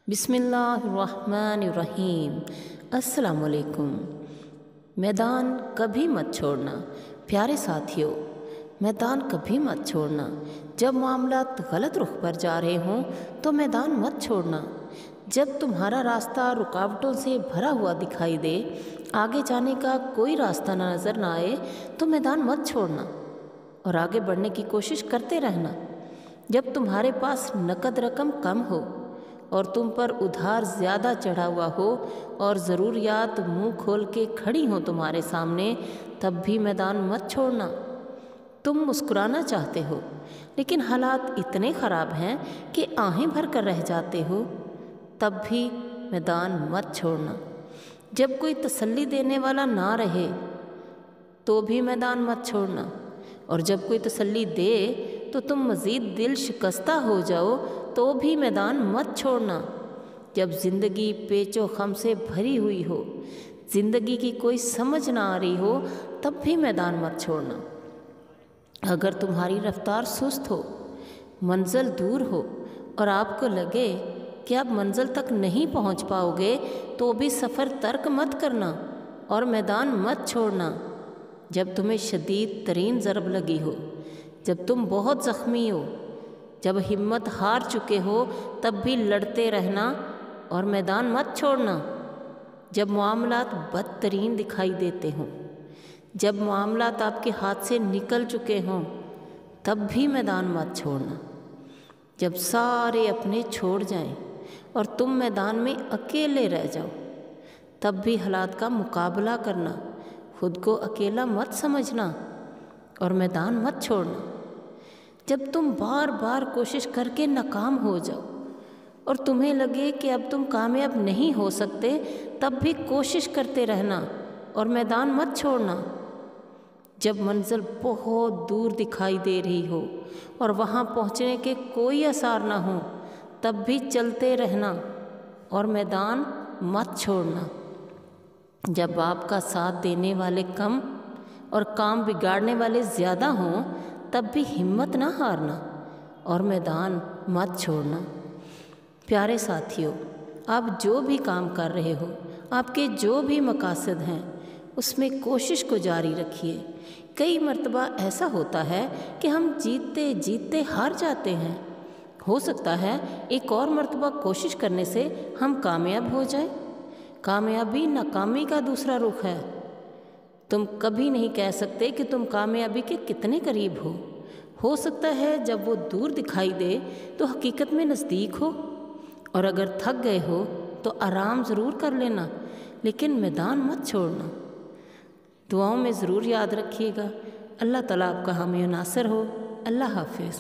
बिस्मिल्लाहिर्रहमानिर्रहीम। अस्सलामुअलैकुम। मैदान कभी मत छोड़ना। प्यारे साथियों, मैदान कभी मत छोड़ना। जब मामलात गलत रुख पर जा रहे हों तो मैदान मत छोड़ना। जब तुम्हारा रास्ता रुकावटों से भरा हुआ दिखाई दे, आगे जाने का कोई रास्ता नज़र ना आए तो मैदान मत छोड़ना और आगे बढ़ने की कोशिश करते रहना। जब तुम्हारे पास नकद रकम कम हो और तुम पर उधार ज़्यादा चढ़ा हुआ हो और ज़रूरियात मुंह खोल के खड़ी हों तुम्हारे सामने, तब भी मैदान मत छोड़ना। तुम मुस्कुराना चाहते हो लेकिन हालात इतने ख़राब हैं कि आहें भर कर रह जाते हो, तब भी मैदान मत छोड़ना। जब कोई तसल्ली देने वाला ना रहे तो भी मैदान मत छोड़ना, और जब कोई तसल्ली दे तो तुम मज़ीद दिल शिकस्ता हो जाओ तो भी मैदान मत छोड़ना। जब ज़िंदगी पेचो खम से भरी हुई हो, ज़िंदगी की कोई समझ ना आ रही हो, तब भी मैदान मत छोड़ना। अगर तुम्हारी रफ्तार सुस्त हो, मंजिल दूर हो और आपको लगे कि आप मंजिल तक नहीं पहुंच पाओगे, तो भी सफ़र तर्क मत करना और मैदान मत छोड़ना। जब तुम्हें शदीद तरीन ज़रब लगी हो, जब तुम बहुत ज़ख्मी हो, जब हिम्मत हार चुके हो, तब भी लड़ते रहना और मैदान मत छोड़ना। जब मामलात बदतरीन दिखाई देते हों, जब मामलात आपके हाथ से निकल चुके हों, तब भी मैदान मत छोड़ना। जब सारे अपने छोड़ जाएं और तुम मैदान में अकेले रह जाओ, तब भी हालात का मुकाबला करना, खुद को अकेला मत समझना और मैदान मत छोड़ना। जब तुम बार बार कोशिश करके नाकाम हो जाओ और तुम्हें लगे कि अब तुम कामयाब नहीं हो सकते, तब भी कोशिश करते रहना और मैदान मत छोड़ना। जब मंजिल बहुत दूर दिखाई दे रही हो और वहाँ पहुँचने के कोई आसार ना हो, तब भी चलते रहना और मैदान मत छोड़ना। जब आपका साथ देने वाले कम और काम बिगाड़ने वाले ज़्यादा हों, तब भी हिम्मत ना हारना और मैदान मत छोड़ना। प्यारे साथियों, आप जो भी काम कर रहे हो, आपके जो भी मकासद हैं, उसमें कोशिश को जारी रखिए। कई मर्तबा ऐसा होता है कि हम जीतते जीतते हार जाते हैं। हो सकता है एक और मर्तबा कोशिश करने से हम कामयाब हो जाएं। कामयाबी नाकामी का दूसरा रुख है। तुम कभी नहीं कह सकते कि तुम कामयाबी के कितने करीब हो सकता है जब वो दूर दिखाई दे तो हकीकत में नज़दीक हो। और अगर थक गए हो तो आराम ज़रूर कर लेना, लेकिन मैदान मत छोड़ना। दुआओं में ज़रूर याद रखिएगा। अल्लाह ताला आपका हामी नासर हो। अल्लाह हाफिज़।